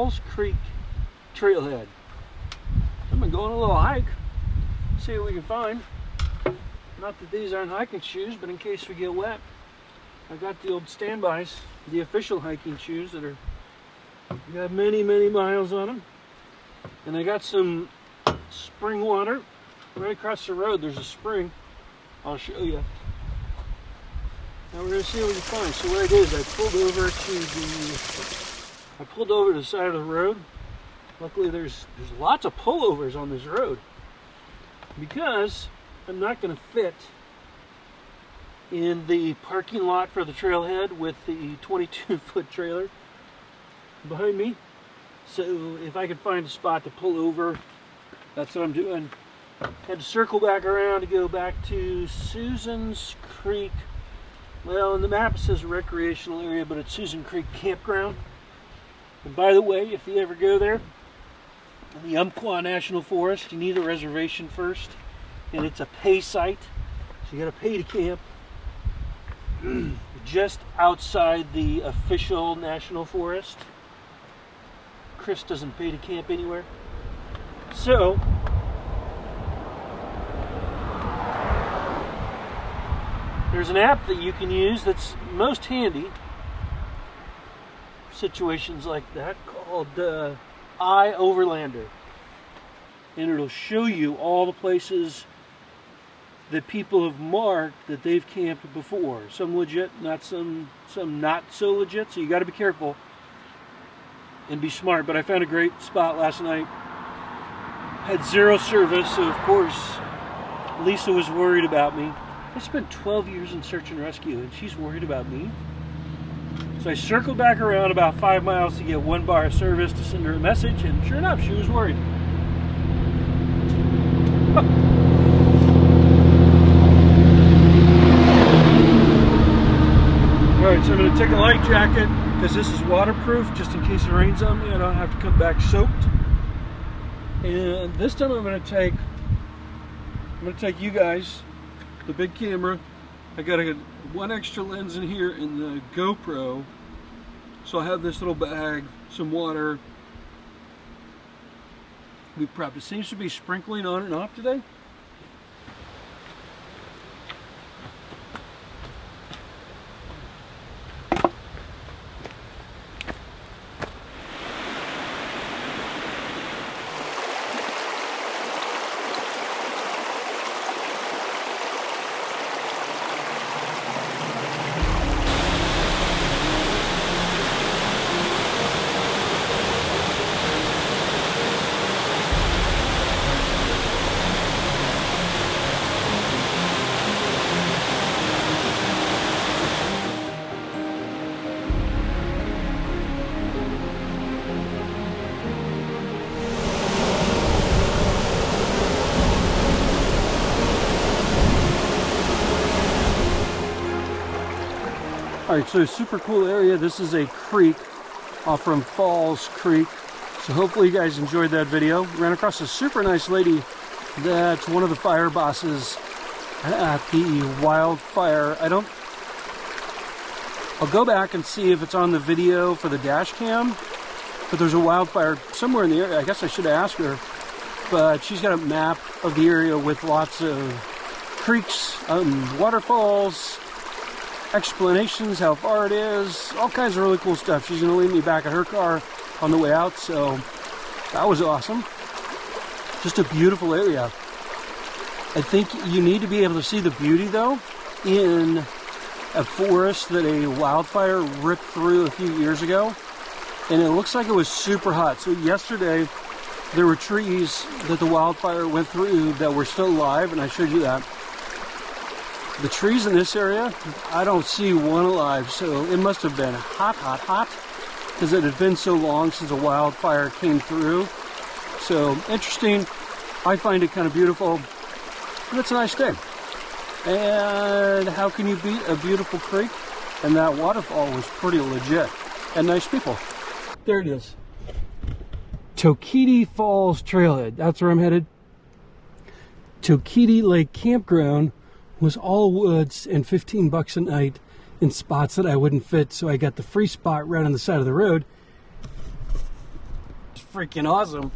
Falls Creek Trailhead. I've been going a little hike, see what we can find. Not that these aren't hiking shoes, but in case we get wet, I got the old standbys, the official hiking shoes that are got many miles on them. And I got some spring water right across the road. There's a spring. I'll show you. Now we're gonna see what we can find. So what I did is I pulled over to the side of the road. Luckily there's lots of pullovers on this road because I'm not going to fit in the parking lot for the trailhead with the 22-foot trailer behind me. So if I could find a spot to pull over, that's what I'm doing. Had to circle back around to go back to Susan's Creek. Well, in the map it says recreational area, but it's Susan Creek Campground. And by the way, if you ever go there, in the HWY National Forest, you need a reservation first. And it's a pay site, so you got to pay to camp. Just outside the official national forest. Chris doesn't pay to camp anywhere. So there's an app that you can use that's most handy for situations like that, called iOverlander, and it'll show you all the places that people have marked that they've camped before. Some legit, not some not so legit. So you got to be careful and be smart. But I found a great spot last night. Had zero service, so of course Lisa was worried about me. I spent 12 years in search and rescue, and she's worried about me. So I circled back around about 5 miles to get 1 bar of service to send her a message, and sure enough, she was worried. Alright, so I'm going to take a light jacket because this is waterproof, just in case it rains on me. I don't have to come back soaked. And this time I'm going to take you guys, the big camera. I got to get 1 extra lens in here in the GoPro. So I have this little bag, some water. We prepped. It seems to be sprinkling on and off today. Alright, so super cool area. This is a creek off from Falls Creek. So hopefully you guys enjoyed that video. Ran across a super nice lady that's one of the fire bosses at the wildfire. I'll go back and see if it's on the video for the dash cam. But there's a wildfire somewhere in the area. I guess I should ask her. But she's got a map of the area with lots of creeks, waterfalls, explanations, how far it is, all kinds of really cool stuff. She's going to leave me back at her car on the way out, so that was awesome. Just a beautiful area. I think you need to be able to see the beauty, though, in a forest that a wildfire ripped through a few years ago, and it looks like it was super hot. So yesterday, there were trees that the wildfire went through that were still alive, and I showed you that. The trees in this area, I don't see one alive, so it must have been hot, because it had been so long since a wildfire came through. So interesting. I find it kind of beautiful, and it's a nice day. And how can you beat a beautiful creek? And that waterfall was pretty legit, and nice people. There it is. Toketee Falls Trailhead, that's where I'm headed. Toketee Lake Campground was all woods and $15 a night in spots that I wouldn't fit, so I got the free spot right on the side of the road. freaking awesome.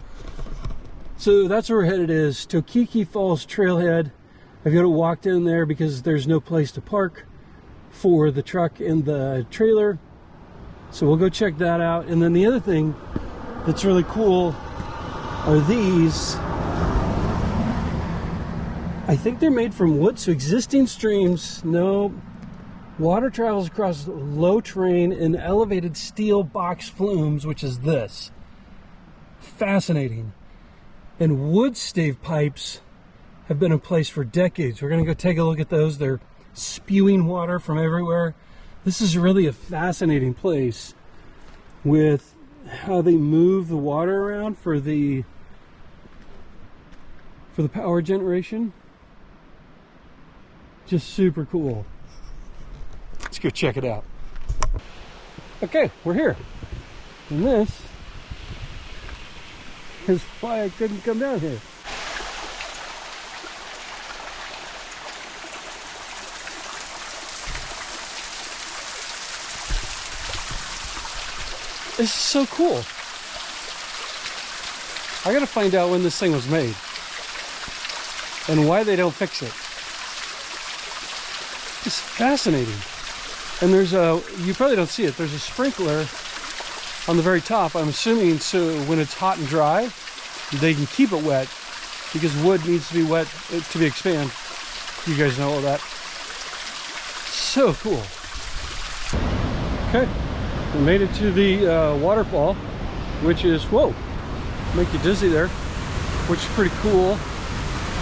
So that's where we're headed, is Toketee Falls Trailhead. I've got to walk down there because there's no place to park for the truck and the trailer. So we'll go check that out. And then the other thing that's really cool are these. I think they're made from wood, so existing streams. No, water travels across low terrain in elevated steel box flumes, which is this. Fascinating. And wood stave pipes have been in place for decades. We're going to go take a look at those. They're spewing water from everywhere. This is really a fascinating place with how they move the water around for the power generation. Just super cool. Let's go check it out. Okay, we're here. And this is why I couldn't come down here. This is so cool. I gotta find out when this thing was made and why they don't fix it. It's fascinating. And there's a, you probably don't see it, there's a sprinkler on the very top, I'm assuming, so when it's hot and dry, they can keep it wet, because wood needs to be wet to be expand. You guys know all that. So cool. Okay, we made it to the waterfall, which is, whoa, make you dizzy there, which is pretty cool.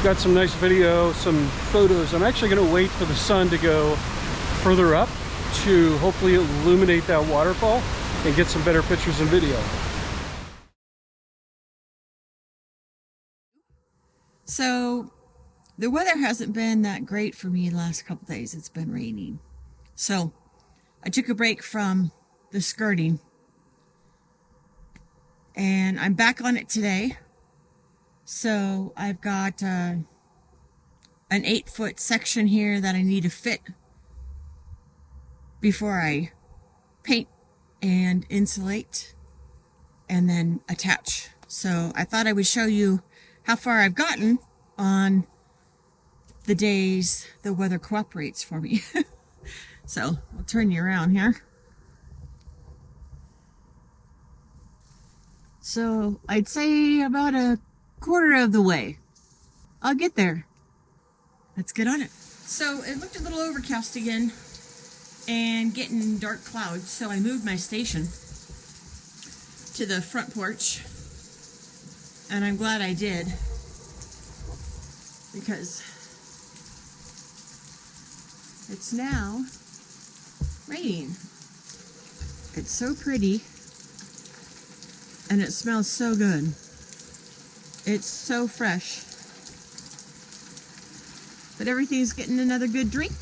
Got some nice video, some photos. I'm actually going to wait for the sun to go further up to hopefully illuminate that waterfall and get some better pictures and video. So the weather hasn't been that great for me the last couple days. It's been raining. So I took a break from the skirting and I'm back on it today. So I've got an 8-foot section here that I need to fit before I paint and insulate and then attach. So I thought I would show you how far I've gotten on the days the weather cooperates for me. So I'll turn you around here. So I'd say about a quarter of the way. I'll get there. Let's get on it. So it looked a little overcast again and getting dark clouds, so I moved my station to the front porch, and I'm glad I did, because it's now raining. It's so pretty and it smells so good. It's so fresh. But everything's getting another good drink.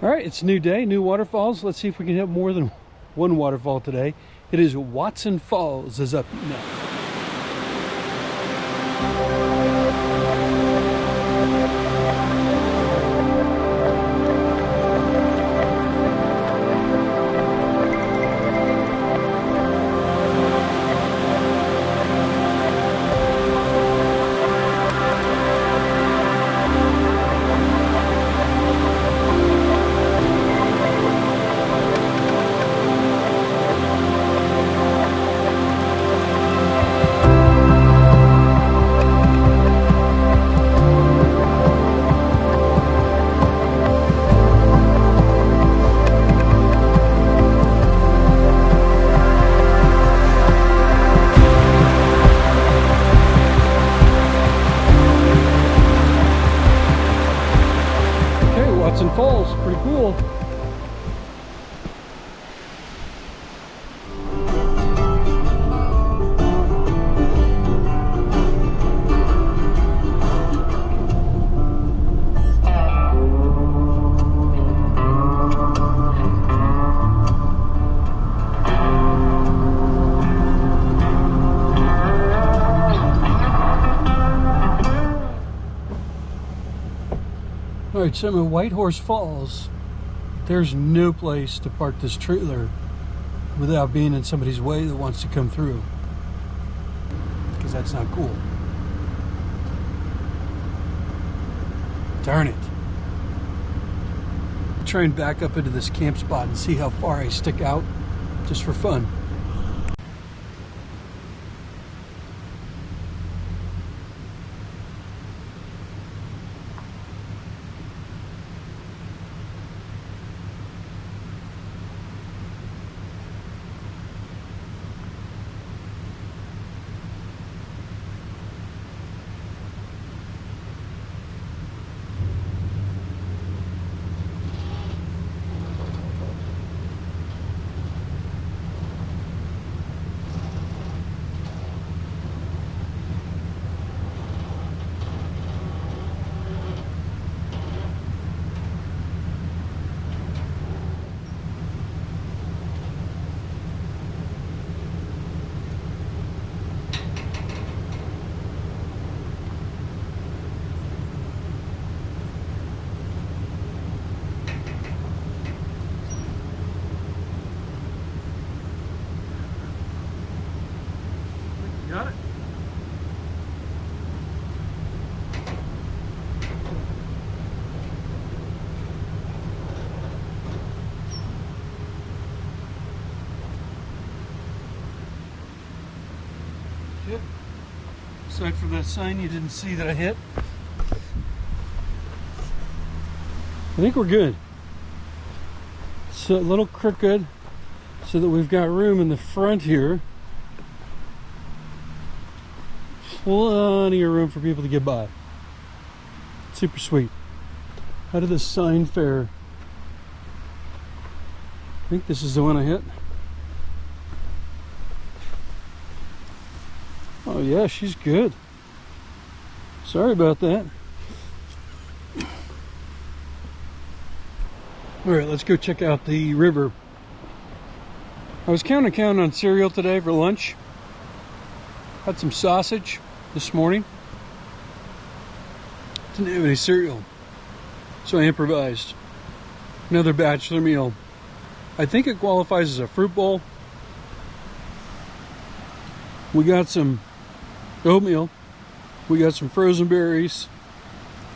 All right, it's a new day, new waterfalls. Let's see if we can hit more than one waterfall today. It is Watson Falls is up next. Alright, so I'm in Whitehorse Falls. There's no place to park this trailer without being in somebody's way that wants to come through, because that's not cool. Darn it. I'll try and back up into this camp spot and see how far I stick out, just for fun. Got it. Yep. Aside from that sign you didn't see that I hit, I think we're good. It's a little crooked so that we've got room in the front here. Plenty of room for people to get by. Super sweet. How did this sign fare? I think this is the one I hit. Oh yeah, she's good. Sorry about that. Alright, let's go check out the river. I was counting on cereal today for lunch. Had some sausage this morning. Didn't have any cereal, so I improvised another bachelor meal. I think it qualifies as a fruit bowl. We got some oatmeal, we got some frozen berries,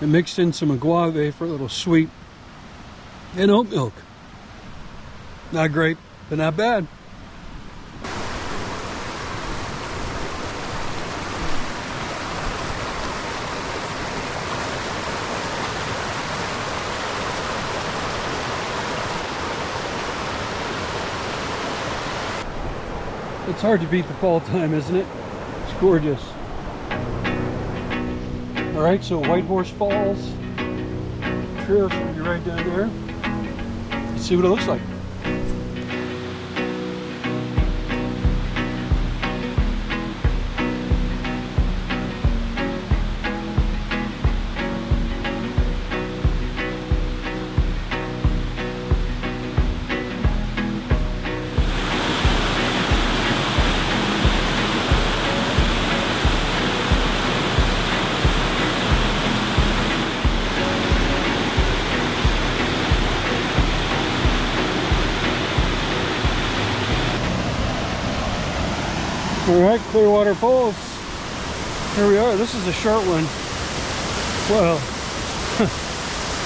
and mixed in some agave for a little sweet, and oat milk. Not great, but not bad. It's hard to beat the fall time, isn't it? It's gorgeous. Alright, so Whitehorse Falls. Trail should be right down there. Let's see what it looks like. Alright, Clearwater Falls. Here we are. This is a short one. Well,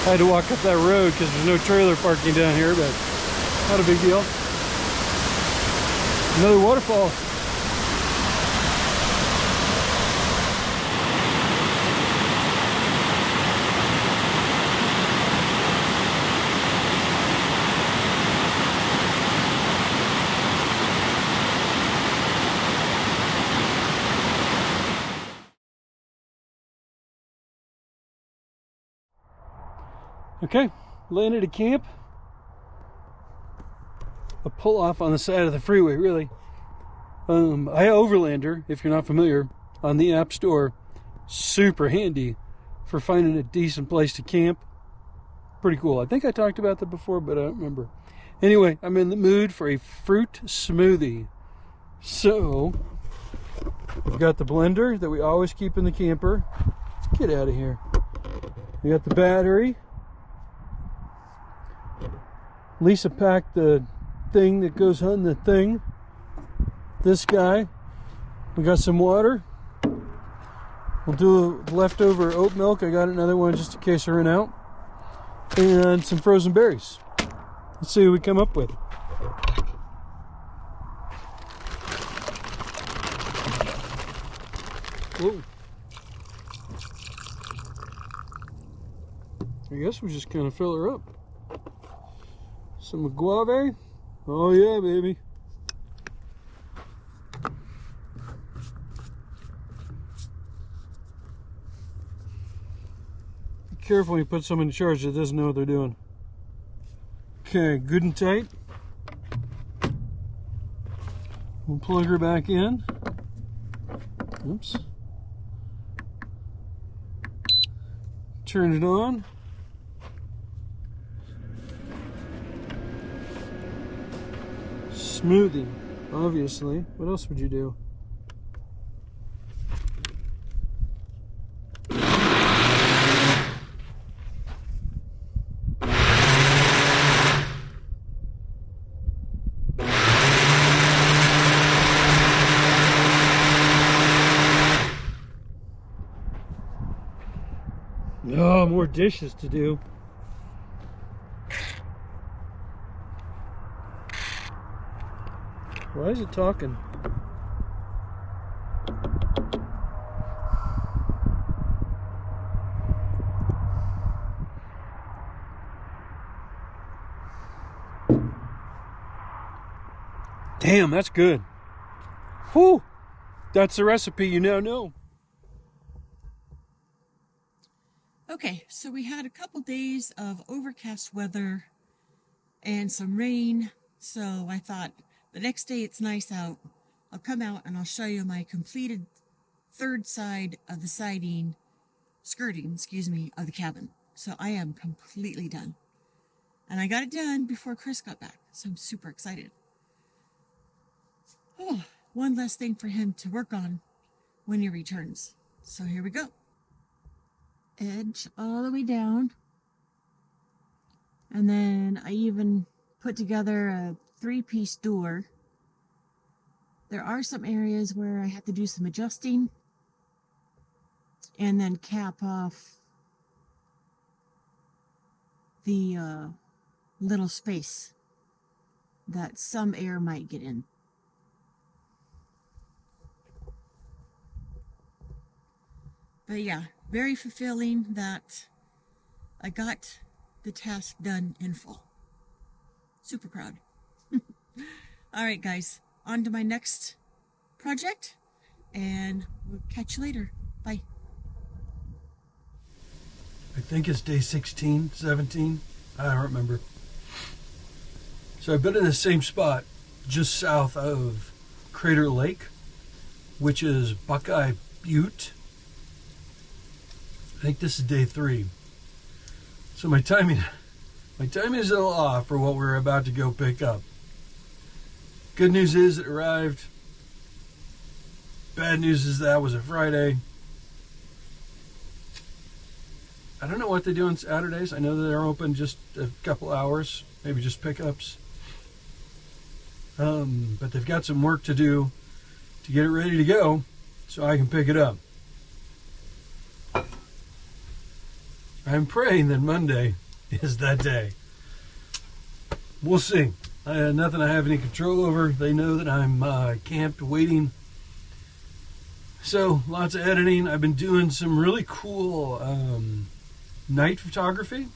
I had to walk up that road because there's no trailer parking down here, but not a big deal. Another waterfall. Okay, landed at camp. A pull off on the side of the freeway, really. Overlander, if you're not familiar, on the App Store. Super handy for finding a decent place to camp. Pretty cool. I think I talked about that before, but I don't remember. Anyway, I'm in the mood for a fruit smoothie. So, we've got the blender that we always keep in the camper. Let's get out of here. We got the battery. Lisa packed the thing that goes on the thing. This guy. We got some water. We'll do leftover oat milk. I got another one just in case I run out. And some frozen berries. Let's see what we come up with. Whoa. I guess we just kind of fill her up. Some guave. Oh yeah, baby. Be careful when you put someone in charge that doesn't know what they're doing. Okay, good and tight. We'll plug her back in. Oops. Turn it on. Smoothie, obviously. What else would you do? Oh, more dishes to do. Why is it talking? Damn, that's good. Whew! That's the recipe you now know. Okay, so we had a couple days of overcast weather and some rain, so I thought the next day it's nice out. I'll come out and I'll show you my completed third side of the skirting, of the cabin. So I am completely done. And I got it done before Chris got back, so I'm super excited. Oh, one less thing for him to work on when he returns. So here we go. Edge all the way down. And then I even put together a 3-piece door. There are some areas where I have to do some adjusting and then cap off the little space that some air might get in. But yeah, very fulfilling that I got the task done in full. Super proud. All right, guys, on to my next project, and we'll catch you later. Bye. I think it's day 16, 17. I don't remember. So I've been in the same spot just south of Crater Lake, which is Buckeye Butte. I think this is day 3. So my timing is a little off for what we're about to go pick up. Good news is it arrived. Bad news is that was a Friday. I don't know what they do on Saturdays. I know that they're open just a couple hours, maybe just pickups. But they've got some work to do to get it ready to go so I can pick it up. I'm praying that Monday is that day. We'll see. Nothing I have any control over. They know that I'm camped waiting. So lots of editing. I've been doing some really cool night photography.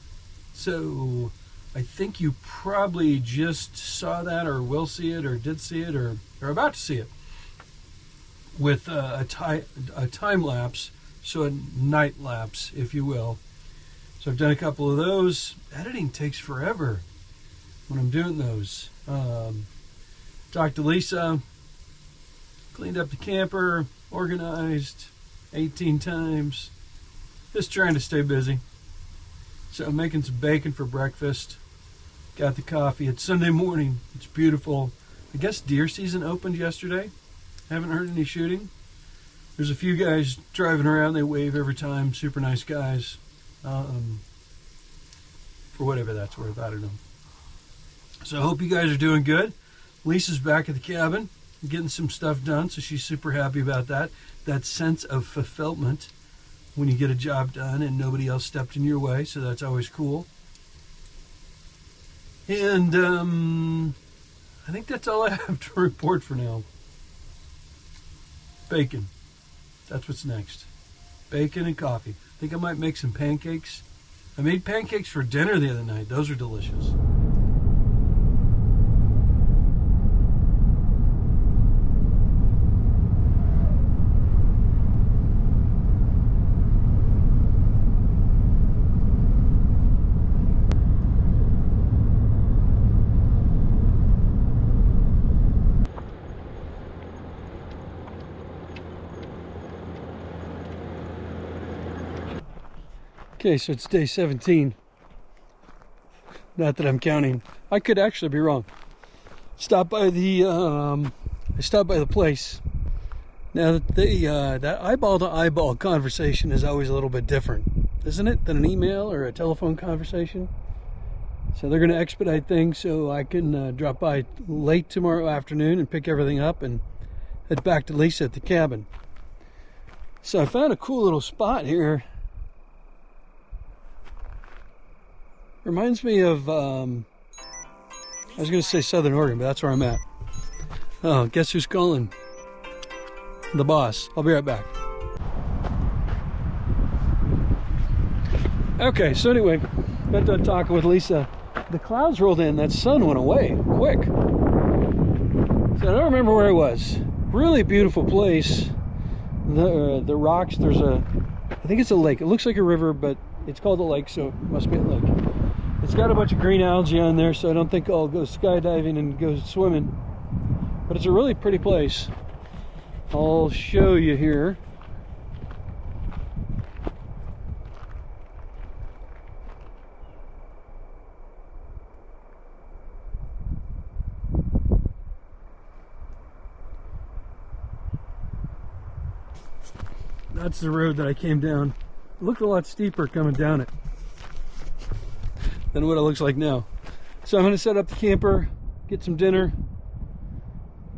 So I think you probably just saw that or will see it or did see it or are about to see it with a time lapse, so a night lapse, if you will. So I've done a couple of those. Editing takes forever when I'm doing those. Talked to Lisa, cleaned up the camper, organized 18 times, just trying to stay busy. So I'm making some bacon for breakfast. Got the coffee. It's Sunday morning. It's beautiful. I guess deer season opened yesterday. Haven't heard any shooting. There's a few guys driving around. They wave every time. Super nice guys. For whatever that's worth, I don't know. So I hope you guys are doing good. Lisa's back at the cabin, getting some stuff done, so she's super happy about that. That sense of fulfillment when you get a job done and nobody else stepped in your way, so that's always cool. And I think that's all I have to report for now. Bacon. That's what's next. Bacon and coffee. I think I might make some pancakes. I made pancakes for dinner the other night. Those are delicious. Okay, so it's day 17. Not that I'm counting. I could actually be wrong. I stopped by the place. Now that eyeball to eyeball conversation is always a little bit different, isn't it, than an email or a telephone conversation? So they're going to expedite things so I can drop by late tomorrow afternoon and pick everything up and head back to Lisa at the cabin. So I found a cool little spot here. Reminds me of, I was going to say Southern Oregon, but that's where I'm at. Oh, guess who's calling? The boss. I'll be right back. Okay, so anyway, got done talking with Lisa. The clouds rolled in, that sun went away quick. So I don't remember where I was. Really beautiful place. The rocks, I think it's a lake. It looks like a river, but it's called a lake, so it must be a lake. It's got a bunch of green algae on there, so I don't think I'll go skydiving and go swimming. But it's a really pretty place. I'll show you here. That's the road that I came down. It looked a lot steeper coming down it than what it looks like now. So I'm going to set up the camper, get some dinner,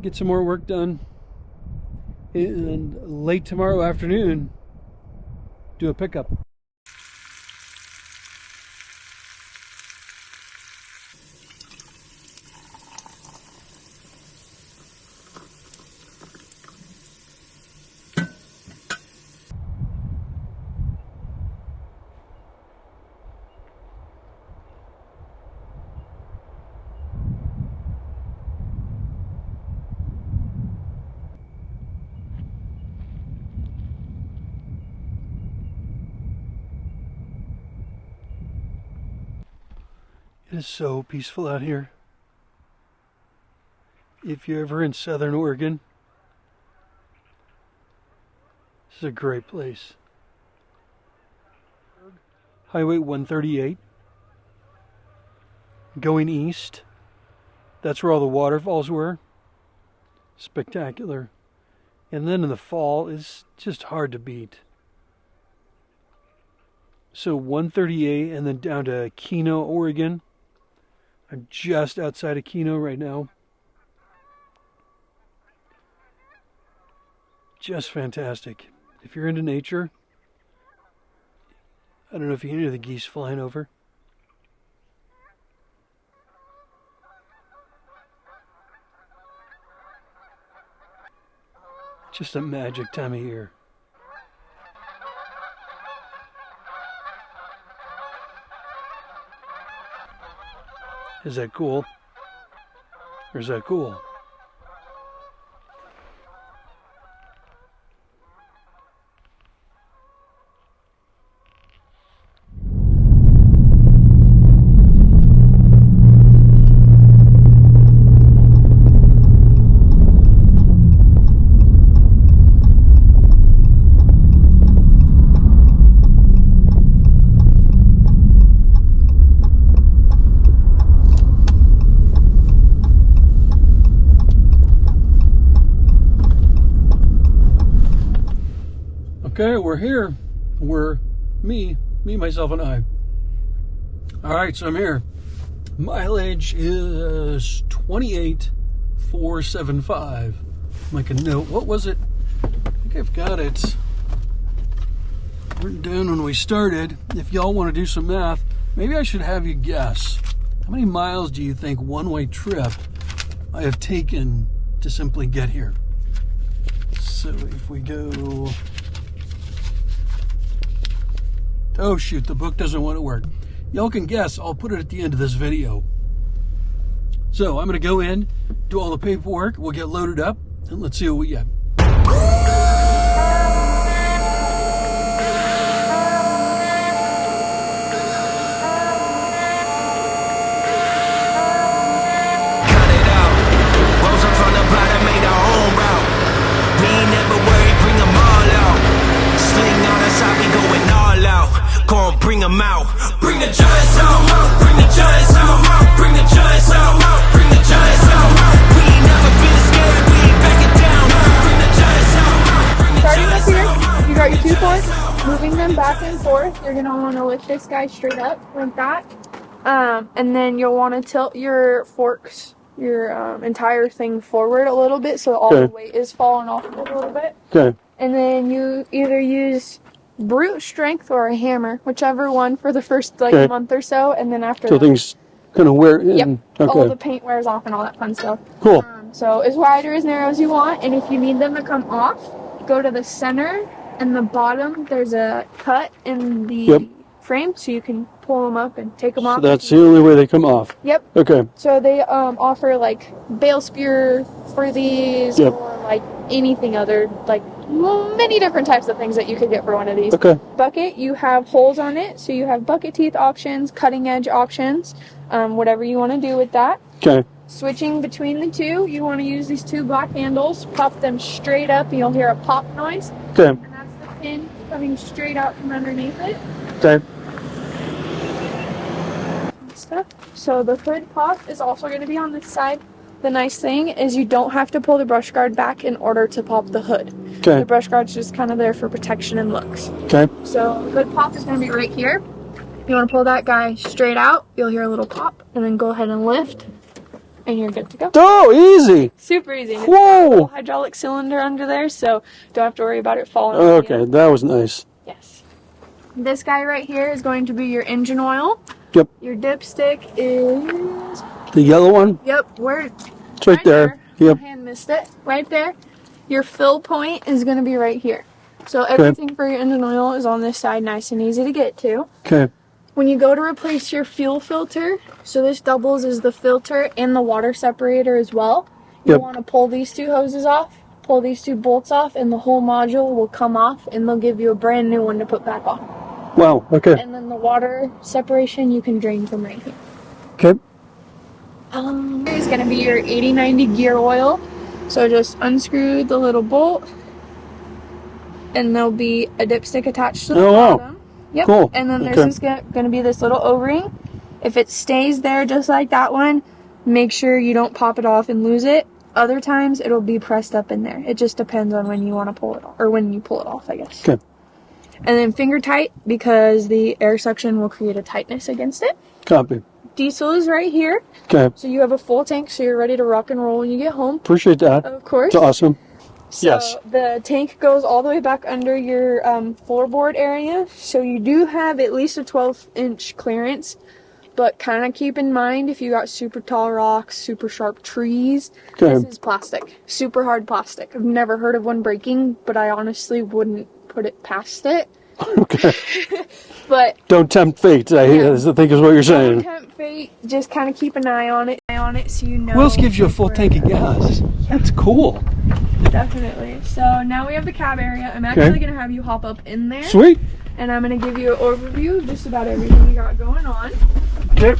get some more work done, and late tomorrow afternoon do a pickup. It is so peaceful out here. If you're ever in Southern Oregon, this is a great place. Highway 138. Going east. That's where all the waterfalls were. Spectacular. And then in the fall, it's just hard to beat. So 138 and then down to Keno, Oregon. I'm just outside of Keno right now. Just fantastic. If you're into nature, I don't know if you can hear the geese flying over. Just a magic time of year. Is that cool? Or is that cool? Okay, we're here. We're me, myself, and I. All right, so I'm here. Mileage is 28,475. Make a note. What was it? I think I've got it written down when we started. If y'all want to do some math, maybe I should have you guess. How many miles do you think one-way trip I have taken to simply get here? So if we go... Oh shoot, the book doesn't want to work. Y'all can guess. I'll put it at the end of this video. So I'm going to go in, do all the paperwork. We'll get loaded up, and let's see what we get. Bring them out. Bring the giants out. Bring the giants out. Bring the giants out. Bring the giants out. We ain't never been scared. We ain't backing down. Bring the giants out. Bring the giants out. Starting up here, you got your 2 points. Moving them back and forth. You're gonna want to lift this guy straight up like that, and then you'll want to tilt your forks, your entire thing forward a little bit, so all the weight is falling off a little bit. Okay. And then you either use brute strength or a hammer, whichever one, for the first month or so, and then after so that, things kind of wear in. Yep. Okay. All the paint wears off and all that fun stuff. Cool. So as wide or as narrow as you want, and if you need them to come off, go to the center and the bottom. There's a cut in the frame, so you can pull them up and take them off. So that's the only way they come off. Yep. Okay. So they offer like bale spear for these, or like anything other, like many different types of things that you could get for one of these. Okay. Bucket, you have holes on it, so you have bucket teeth options, cutting edge options, whatever you want to do with that. Okay. Switching between the two, you want to use these 2 black handles, pop them straight up, and you'll hear a pop noise. Okay. And that's the pin coming straight out from underneath it. Okay. Stuff. So the hood pop is also going to be on this side. The nice thing is you don't have to pull the brush guard back in order to pop the hood. Okay. The brush guard's just kind of there for protection and looks. Okay. So the hood pop is going to be right here. You want to pull that guy straight out, you'll hear a little pop, and then go ahead and lift, and you're good to go. Oh, easy. Super easy. Whoa. It's got a little hydraulic cylinder under there, so don't have to worry about it falling. Okay, that was nice. Yes. This guy right here is going to be your engine oil. Yep. Your dipstick is... The yellow one? Yep, where? It's right there. Yep. My hand missed it. Right there. Your fill point is going to be right here. So everything for your engine oil is on this side, nice and easy to get to. Okay. When you go to replace your fuel filter, so this doubles as the filter and the water separator as well. You want to pull these 2 hoses off, pull these 2 bolts off, and the whole module will come off, and they'll give you a brand new one to put back on. Wow, okay. And then the water separation you can drain from right here. Okay. Here's going to be your 80-90 gear oil. So just unscrew the little bolt, and there'll be a dipstick attached to the bottom. Yep. Cool. And then there's going to be this little O-ring. If it stays there just like that one, make sure you don't pop it off and lose it. Other times it'll be pressed up in there. It just depends on when you want to pull it off, or when you pull it off, I guess. Okay. And then finger tight, because the air suction will create a tightness against it. Copy. Diesel is right here. Okay. So you have a full tank, so you're ready to rock and roll when you get home. Appreciate that. Of course. It's awesome. So yes. The tank goes all the way back under your floorboard area, so you do have at least a 12-inch clearance, but kind of keep in mind if you got super tall rocks, super sharp trees, this is plastic, super hard plastic. I've never heard of one breaking, but I honestly wouldn't put it past it. Okay. But don't tempt fate, I think is what you're saying. Don't tempt fate, just kind of keep an eye on it so you know. Willis gives you a full tank of gas. That's cool. Definitely. So now we have the cab area. I'm actually going to have you hop up in there. Sweet. And I'm going to give you an overview of just about everything we got going on. Okay.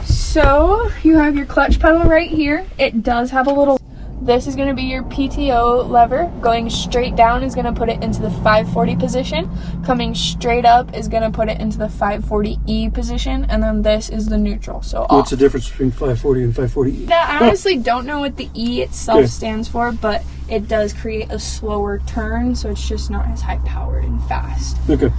So you have your clutch pedal right here. It does have a little... This is going to be your PTO lever. Going straight down is going to put it into the 540 position. Coming straight up is going to put it into the 540E position. And then this is the neutral. So what's the difference between 540 and 540E? I honestly don't know what the E itself stands for, but it does create a slower turn, so it's just not as high powered and fast. Okay.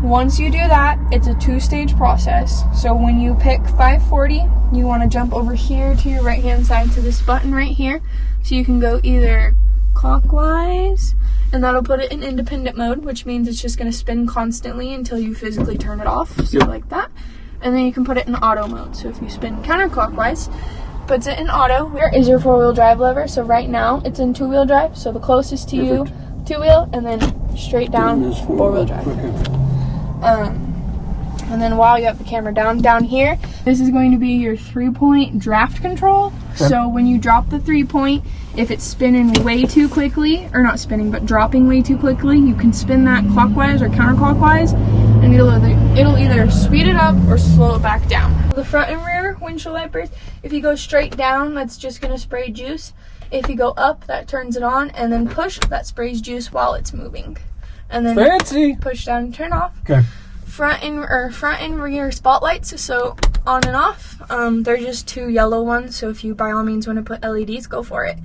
Once you do that, it's a 2-stage process. So when you pick 540, you want to jump over here to your right hand side to this button right here. So you can go either clockwise, and that'll put it in independent mode, which means it's just going to spin constantly until you physically turn it off. So like that. And then you can put it in auto mode. So if you spin counterclockwise, puts it in auto. Where is your 4-wheel drive lever? So right now it's in 2-wheel drive. So the closest to you, 2-wheel, and then straight down 4-wheel drive. Okay. And then while you have the camera down here, this is going to be your 3-point draft control. Okay. So when you drop the 3-point, if it's spinning way too quickly, or not spinning, but dropping way too quickly, you can spin that clockwise or counterclockwise, and it'll either speed it up or slow it back down. The front and rear windshield wipers, if you go straight down, that's just going to spray juice. If you go up, that turns it on, and then push, that sprays juice while it's moving. And then fancy. Push down and turn off. Okay. Front and rear spotlights, so on and off. They're just 2 yellow ones, so if you by all means want to put LEDs, go for it.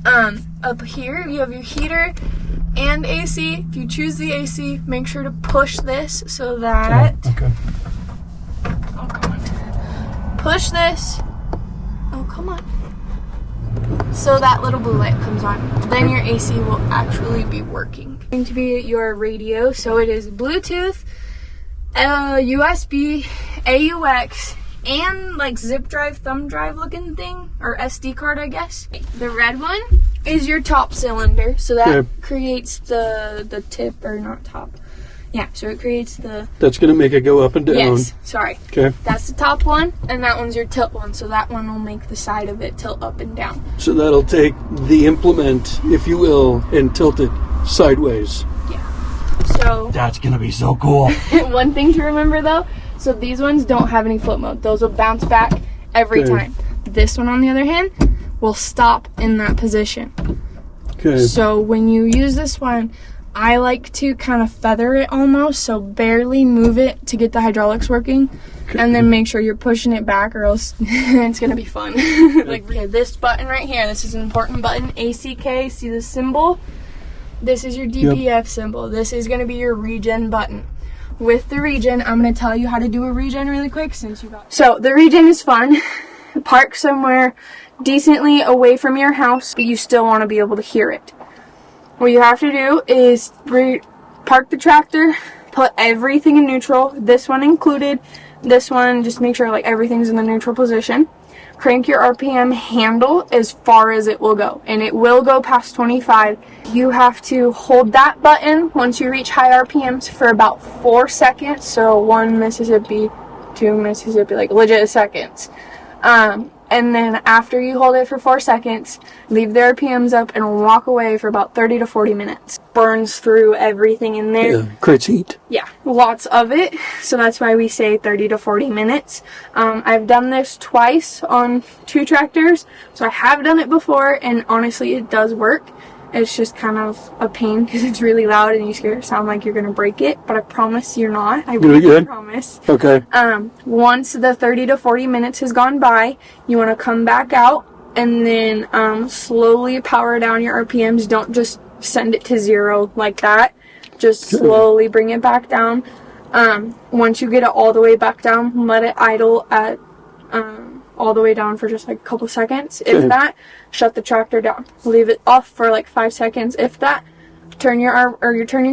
Up here you have your heater and AC. If you choose the AC, make sure to push this so that oh, come on. Push this. Oh, come on. So that little blue light comes on. Then your AC will actually be working. It's going to be your radio, so it is Bluetooth, USB, AUX, and like zip drive, thumb drive looking thing, or SD card, I guess. The red one is your top cylinder, so that creates the tip, or not top. Yeah, so it creates the... That's going to make it go up and down. Yes, sorry. Okay. That's the top one, and that one's your tilt one, so that one will make the side of it tilt up and down. So that'll take the implement, if you will, and tilt it sideways. Yeah. So... That's going to be so cool. One thing to remember, though, so these ones don't have any float mode. Those will bounce back every time. This one, on the other hand, will stop in that position. Okay. So when you use this one, I like to kind of feather it almost, so barely move it to get the hydraulics working, and then make sure you're pushing it back, or else it's gonna be fun. Like this button right here, this is an important button, ACK, see the symbol? This is your DPF symbol. This is gonna be your regen button. With the regen, I'm gonna tell you how to do a regen really quick since you got it. So the regen is fun. Park somewhere decently away from your house, but you still wanna be able to hear it. What you have to do is park the tractor, put everything in neutral, this one included, this one, just make sure like everything's in the neutral position. Crank your RPM handle as far as it will go, and it will go past 25. You have to hold that button once you reach high RPMs for about 4 seconds, so 1 Mississippi, 2 Mississippi, like legit seconds. And then after you hold it for 4 seconds, leave the RPMs up and walk away for about 30 to 40 minutes. Burns through everything in there. Yeah, creates heat. Yeah, lots of it. So that's why we say 30 to 40 minutes. I've done this twice on 2 tractors. So I have done it before, and honestly, it does work. It's just kind of a pain because it's really loud and you sound like you're going to break it. But I promise you're not. I really promise. Okay. Once the 30 to 40 minutes has gone by, you want to come back out and then slowly power down your RPMs. Don't just send it to 0 like that. Just slowly bring it back down. Once you get it all the way back down, let it idle at all the way down for just like a couple seconds. If that, shut the tractor down. Leave it off for like 5 seconds. If that, turn your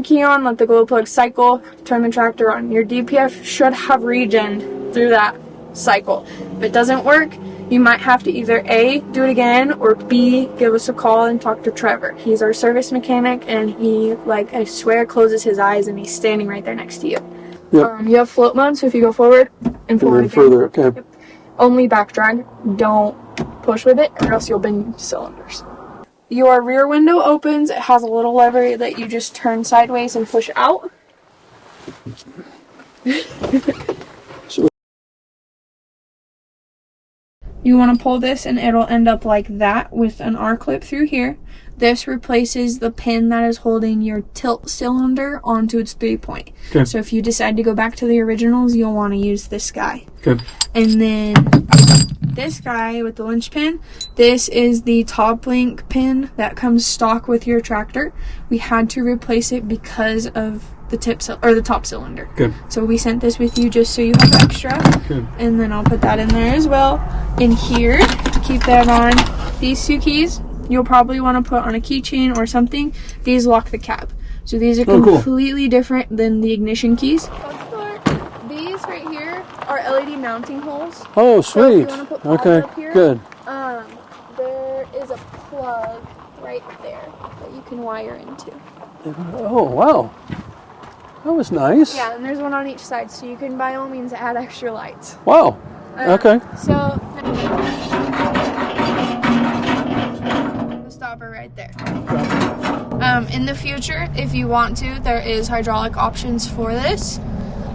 key on, let the glow plug cycle, turn the tractor on. Your DPF should have regen through that cycle. If it doesn't work, you might have to either A, do it again, or B, give us a call and talk to Trevor. He's our service mechanic, and he, like, I swear, closes his eyes and he's standing right there next to you. Yep. You have float mode, so if you go forward and forward again, further, okay. Only back drag. Don't push with it, or else you'll bend cylinders. Your rear window opens. It has a little lever that you just turn sideways and push out. You want to pull this and it'll end up like that with an R-clip through here. This replaces the pin that is holding your tilt cylinder onto its 3-point. Okay. So if you decide to go back to the originals, you'll want to use this guy. Okay. And then this guy with the linch pin, this is the top link pin that comes stock with your tractor. We had to replace it because of the the top cylinder. Good. So we sent this with you just so you have extra. Good. And then I'll put that in there as well. In here, keep that on. These 2 keys, you'll probably want to put on a keychain or something. These lock the cab. So these are completely different than the ignition keys. These right here are LED mounting holes. Oh, sweet. So if you want to put pods okay, up here, good. There is a plug right there that you can wire into. Oh, wow. That was nice. Yeah, and there's one on each side, so you can by all means add extra lights. Wow. Okay. So, the stopper right there. In the future, if you want to, there is hydraulic options for this.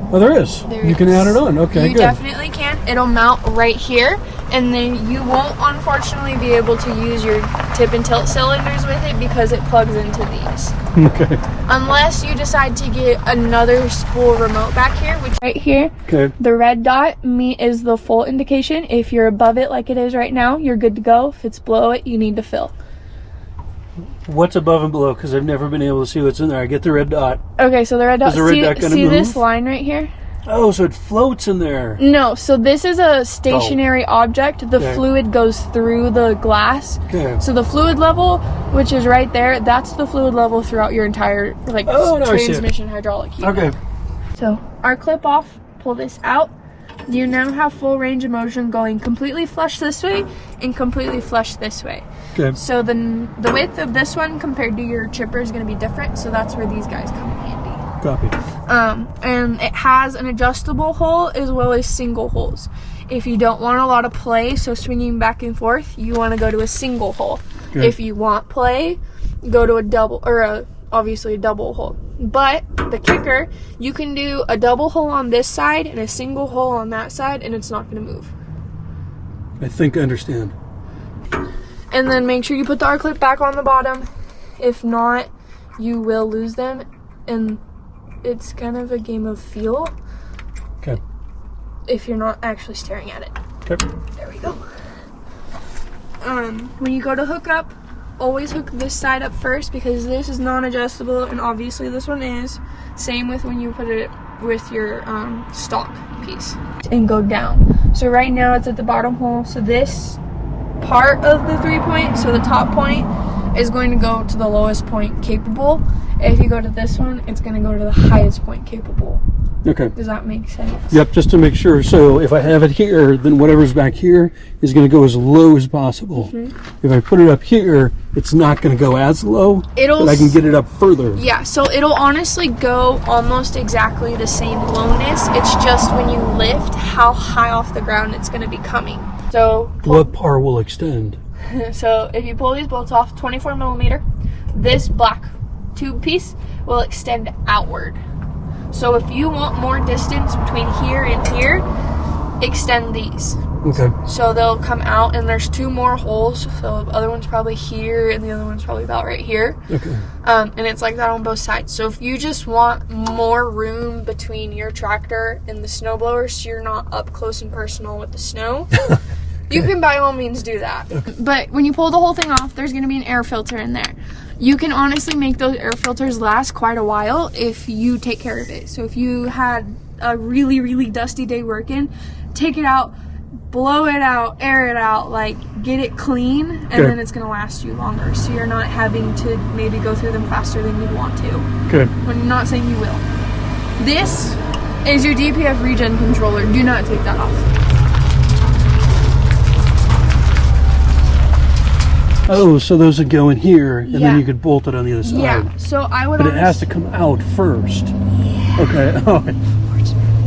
Oh, there is. You can add it on. Okay, you good. definitely can. It'll mount right here, and then you won't unfortunately be able to use your tip and tilt cylinders with it because it plugs into these. Okay. Unless you decide to get another spool remote back here, which right here, Okay. the red dot is the full indication. If you're above it like it is right now, you're good to go. If it's below it, you need to fill. What's above and below? Because I've never been able to see what's in there. I get the red dot. Okay, so the red dot. Is the red dot gonna see move? this line right here? Oh, so it floats in there. No, so this is a stationary object. The Okay. fluid goes through the glass. Okay. So the fluid level, which is right there, that's the fluid level throughout your entire Oh, no, I see it. transmission hydraulic unit. Okay. So our clip off, pull this out. You now have full range of motion going completely flush this way and completely flush this way. Okay. So the width of this one compared to your chipper is going to be different. So that's where these guys come in handy. Copy. And it has an adjustable hole as well as single holes. If you don't want a lot of play, so swinging back and forth, you want to go to a single hole. Okay. If you want play, go to a double, or obviously a double hole. But the kicker, you can do a double hole on this side and a single hole on that side, and it's not going to move. I think I understand. And then make sure you put the R-clip back on the bottom. If not, you will lose them. And it's kind of a game of feel. Okay. If you're not actually staring at it. Okay. There we go. When you go to hook up, always hook this side up first because this is non-adjustable and obviously this one is. Same with when you put it with your stock piece. And go down. So right now it's at the bottom hole. So this part of the 3-point, so the top point, is going to go to the lowest point capable. If you go to this one, it's going to go to the highest point capable. Okay. Does that make sense? Yep, just to make sure. So if I have it here, then whatever's back here is going to go as low as possible. If I put it up here, it's not going to go as low, but I can get it up further. Yeah, so it'll honestly go almost exactly the same lowness. It's just when you lift, how high off the ground it's going to be coming. So What par will extend? So if you pull these bolts off, 24 millimeter, this black tube piece will extend outward. So if you want more distance between here and here, extend these. Okay. So they'll come out, and there's 2 more holes. So the other one's probably here, and the other one's probably about right here. Okay. And it's like that on both sides. So if you just want more room between your tractor and the snowblower, so you're not up close and personal with the snow, you can by all means do that. Okay. But when you pull the whole thing off, there's going to be an air filter in there. You can honestly make those air filters last quite a while if you take care of it. So if you had a really, really dusty day working, take it out, blow it out, air it out, like get it clean, and then it's going to last you longer. So you're not having to maybe go through them faster than you want to. Okay. When I'm not saying you will. This is your DPF regen controller. Do not take that off. Oh, so those would go in here, and then you could bolt it on the other side. Yeah, so I would But it has to come out first. Yeah. Okay. Oh.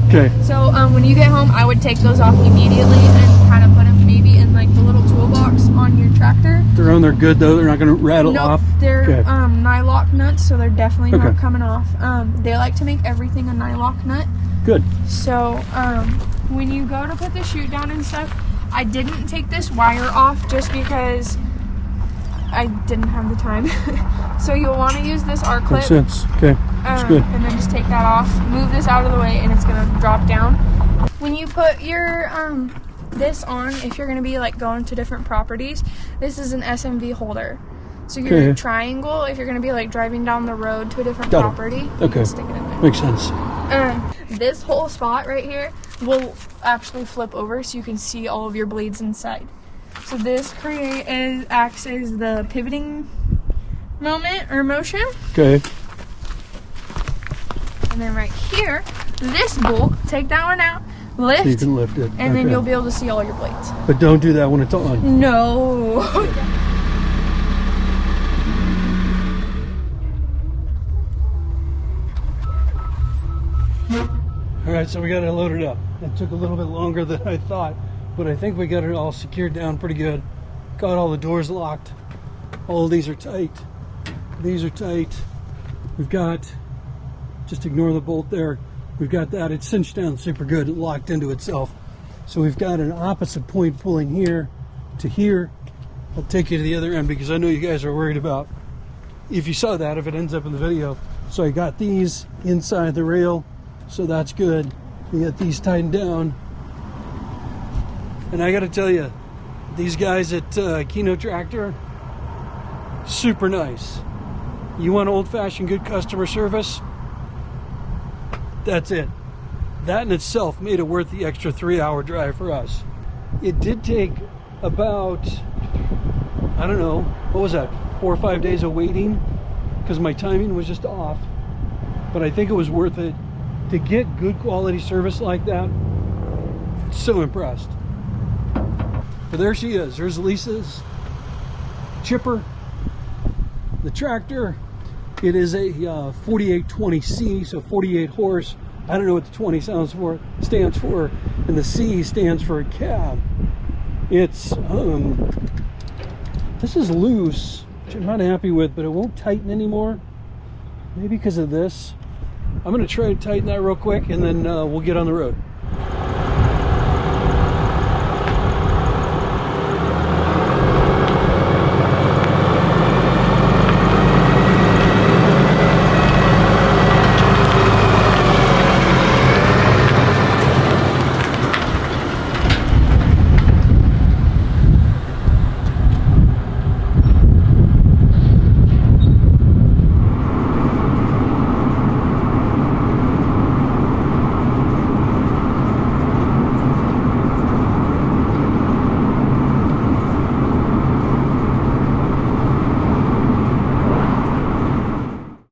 Okay. So when you get home, I would take those off immediately and kind of put them maybe in like the little toolbox on your tractor. They're on there good though? They're not going to rattle off? They're nylock nuts, so they're definitely not coming off. They like to make everything a nylock nut. Good. So when you go to put the chute down and stuff, I didn't take this wire off just because I didn't have the time. So you'll want to use this R-clip. Makes sense. Okay, that's good. And then just take that off, move this out of the way, and it's gonna drop down. When you put your this on, if you're gonna be like going to different properties, this is an SMV holder. So your triangle, if you're gonna be like driving down the road to a different property, you can stick it in there. Makes sense. This whole spot right here will actually flip over so you can see all of your blades inside. So this acts as the pivoting moment or motion. Okay. And then right here, this bolt, take that one out, lift, So you can lift it. and then you'll be able to see all your blades. But don't do that when it's on. No. All right, so we got it loaded up. It took a little bit longer than I thought, but I think we got it all secured down pretty good. Got all the doors locked. All of these are tight. These are tight. We've got, just ignore the bolt there. We've got that, it's cinched down super good, it locked into itself. So we've got an opposite point pulling here to here. I'll take you to the other end because I know you guys are worried about if you saw that, if it ends up in the video. So I got these inside the rail, so that's good. We got these tightened down. And I gotta tell you, these guys at Keno Tractor, super nice. You want old-fashioned good customer service? That's it. That in itself made it worth the extra 3-hour drive for us. It did take about, I don't know, what was that, 4 or 5 days of waiting because my timing was just off. But I think it was worth it to get good quality service like that. So impressed. But there she is. There's Lisa's chipper, the tractor. It is a 4820c, so 48 horse. I don't know what the 20 stands for, and the C stands for cab. It's this is loose, which I'm not happy with, but it won't tighten anymore. Maybe because of this. I'm gonna try to tighten that real quick, and then we'll get on the road.